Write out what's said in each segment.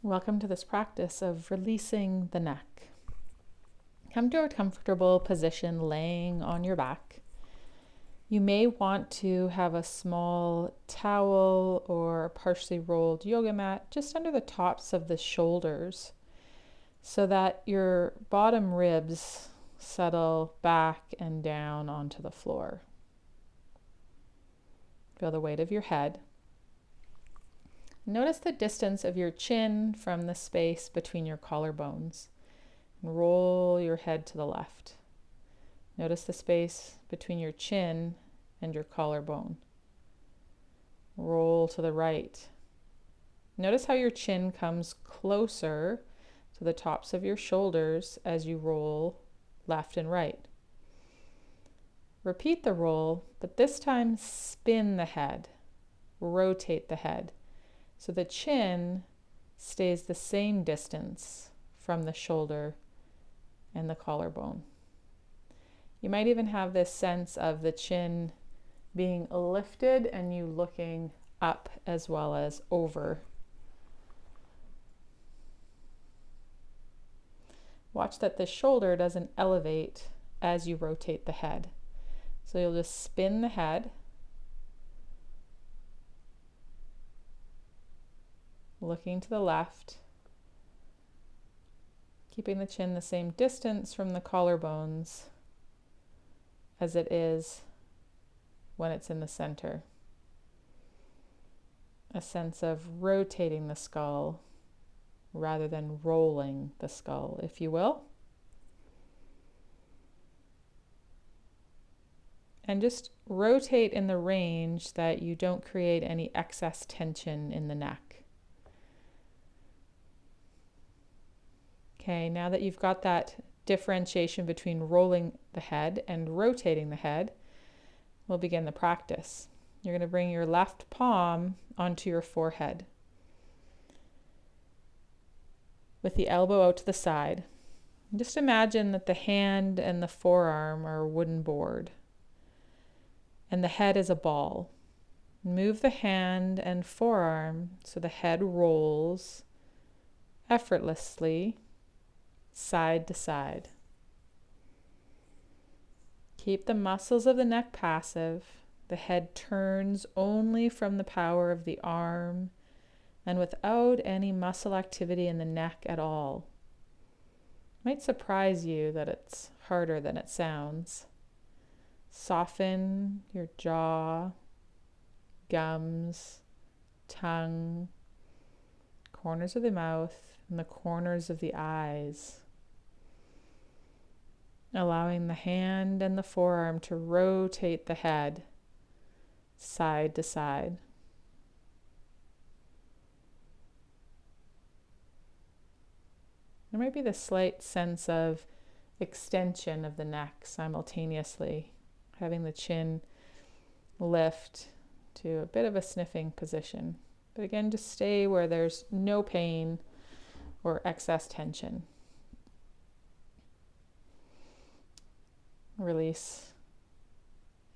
Welcome to this practice of releasing the neck. Come to a comfortable position laying on your back. You may want to have a small towel or a partially rolled yoga mat just under the tops of the shoulders so that your bottom ribs settle back and down onto the floor. Feel the weight of your head. Notice the distance of your chin from the space between your collarbones. Roll your head to the left. Notice the space between your chin and your collarbone. Roll to the right. Notice how your chin comes closer to the tops of your shoulders as you roll left and right. Repeat the roll, but this time spin the head. Rotate the head. So the chin stays the same distance from the shoulder and the collarbone. You might even have this sense of the chin being lifted and you looking up as well as over. Watch that the shoulder doesn't elevate as you rotate the head. So you'll just spin the head, looking to the left, keeping the chin the same distance from the collarbones as it is when it's in the center. A sense of rotating the skull rather than rolling the skull, if you will. And just rotate in the range that you don't create any excess tension in the neck. Okay, now that you've got that differentiation between rolling the head and rotating the head, we'll begin the practice. You're going to bring your left palm onto your forehead with the elbow out to the side. And just imagine that the hand and the forearm are a wooden board and the head is a ball. Move the hand and forearm so the head rolls effortlessly side to side. Keep the muscles of the neck passive. The head turns only from the power of the arm and without any muscle activity in the neck at all. It might surprise you that it's harder than it sounds. Soften your jaw, gums, tongue, corners of the mouth, and the corners of the eyes. Allowing the hand and the forearm to rotate the head side to side. There might be the slight sense of extension of the neck simultaneously, having the chin lift to a bit of a sniffing position. But again, just stay where there's no pain or excess tension. Release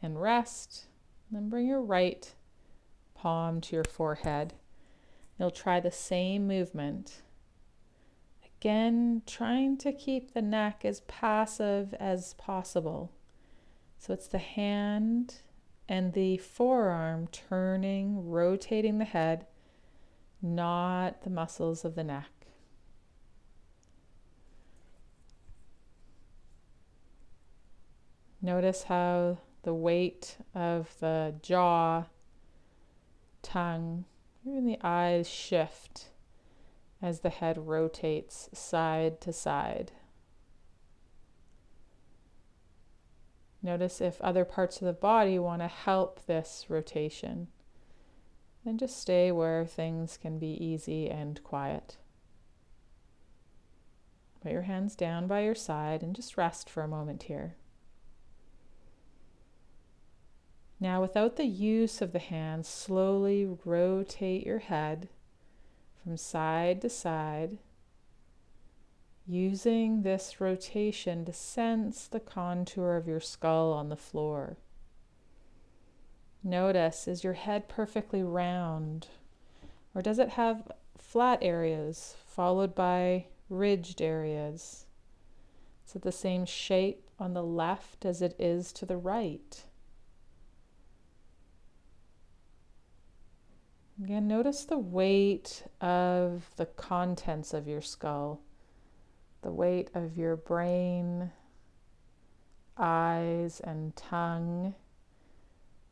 and rest. And then bring your right palm to your forehead. You'll try the same movement. Again, trying to keep the neck as passive as possible. So it's the hand and the forearm turning, rotating the head, not the muscles of the neck. Notice how the weight of the jaw, tongue, even the eyes shift as the head rotates side to side. Notice if other parts of the body want to help this rotation. Then just stay where things can be easy and quiet. Put your hands down by your side and just rest for a moment here. Now, without the use of the hands, slowly rotate your head from side to side, using this rotation to sense the contour of your skull on the floor. Notice, is your head perfectly round, Or does it have flat areas followed by ridged areas? Is it the same shape on the left as it is to the right? Again, notice the weight of the contents of your skull, the weight of your brain, eyes, and tongue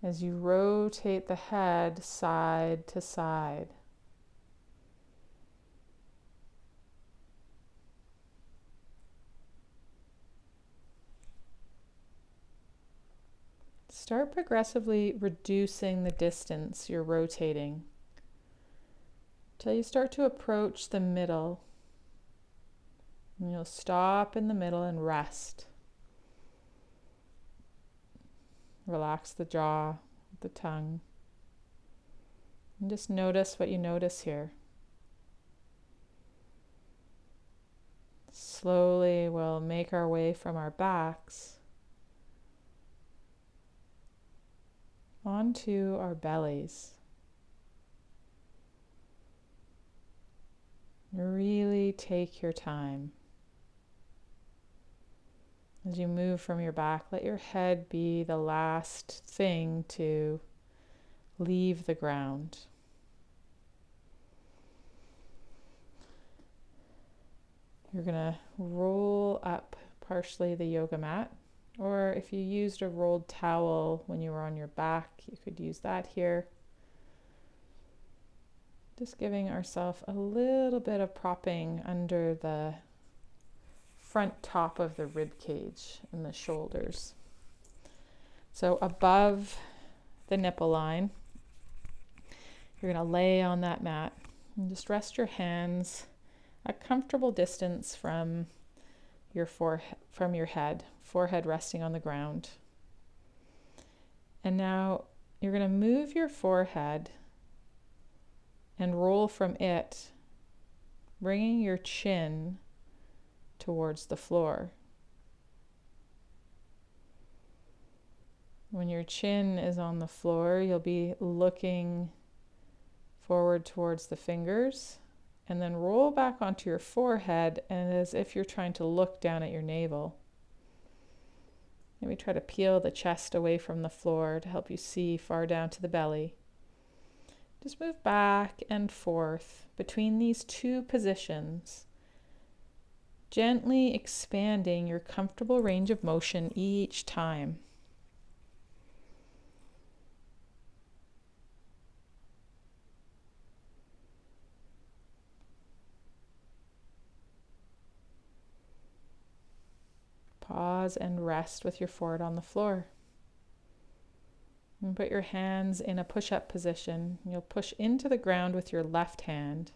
as you rotate the head side to side. Start progressively reducing the distance you're rotating until you start to approach the middle. And you'll stop in the middle and rest. Relax the jaw, the tongue. And just notice what you notice here. Slowly we'll make our way from our backs onto our bellies. Really take your time. As you move from your back, let your head be the last thing to leave the ground. You're going to roll up partially the yoga mat, or if you used a rolled towel when you were on your back, you could use that here. Just giving ourselves a little bit of propping under the front top of the rib cage and the shoulders. So above the nipple line, you're going to lay on that mat and just rest your hands a comfortable distance from your head, forehead resting on the ground. And now you're going to move your forehead and roll from it, bringing your chin towards the floor. When your chin is on the floor, you'll be looking forward towards the fingers, and then roll back onto your forehead, and as if you're trying to look down at your navel. Maybe try to peel the chest away from the floor to help you see far down to the belly. Just move back and forth between these two positions, gently expanding your comfortable range of motion each time. Pause and rest with your forehead on the floor. And put your hands in a push-up position. You'll push into the ground with your left hand.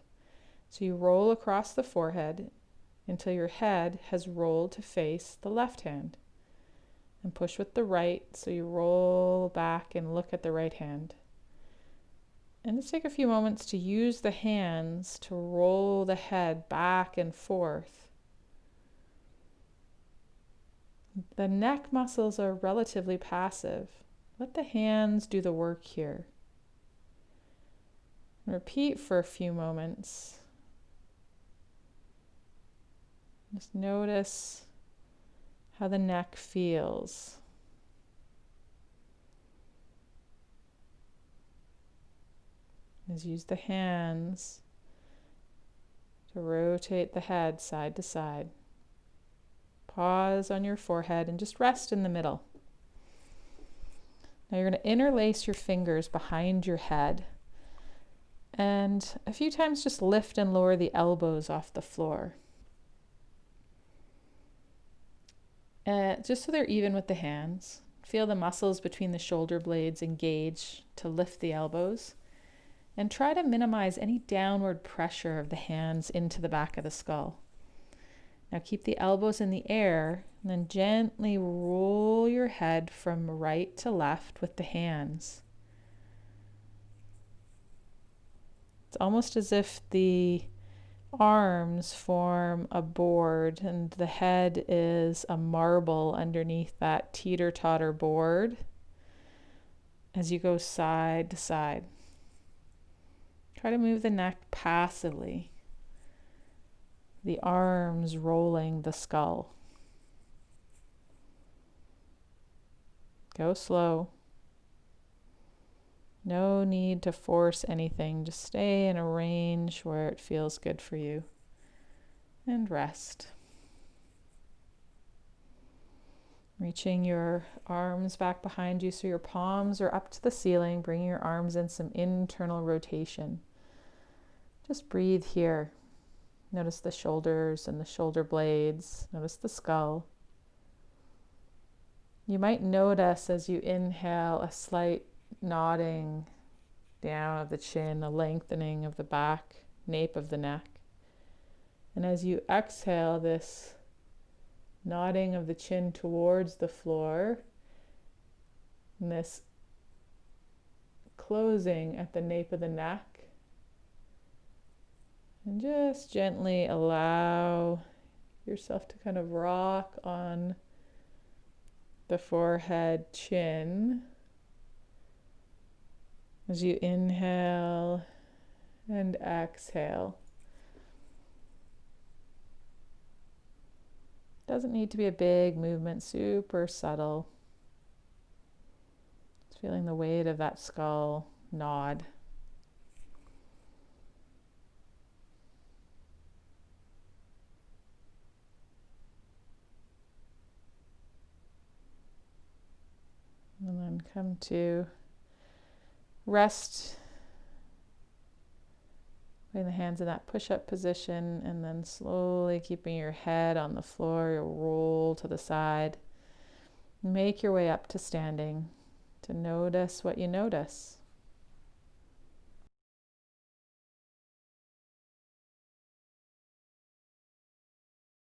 So you roll across the forehead until your head has rolled to face the left hand. And push with the right, so you roll back and look at the right hand. And just take a few moments to use the hands to roll the head back and forth. The neck muscles are relatively passive. Let the hands do the work here. Repeat for a few moments. Just notice how the neck feels. Just use the hands to rotate the head side to side. Pause on your forehead and just rest in the middle. Now you're going to interlace your fingers behind your head, and a few times just lift and lower the elbows off the floor. Just so they're even with the hands. Feel the muscles between the shoulder blades engage to lift the elbows, and try to minimize any downward pressure of the hands into the back of the skull. Now keep the elbows in the air, and then gently roll your head from right to left with the hands. It's almost as if the arms form a board and the head is a marble underneath that teeter-totter board as you go side to side. Try to move the neck passively. The arms rolling the skull. Go slow. No need to force anything. Just stay in a range where it feels good for you. And rest. Reaching your arms back behind you so your palms are up to the ceiling, bringing your arms in some internal rotation. Just breathe here. Notice the shoulders and the shoulder blades. Notice the skull. You might notice as you inhale a slight nodding down of the chin, a lengthening of the back, nape of the neck. And as you exhale, this nodding of the chin towards the floor, and this closing at the nape of the neck. And just gently allow yourself to kind of rock on the forehead, chin, as you inhale and exhale. Doesn't need to be a big movement, super subtle. Just feeling the weight of that skull nod. And then come to rest. Putting the hands in that push-up position, and then slowly keeping your head on the floor, you'll roll to the side. Make your way up to standing, to notice what you notice.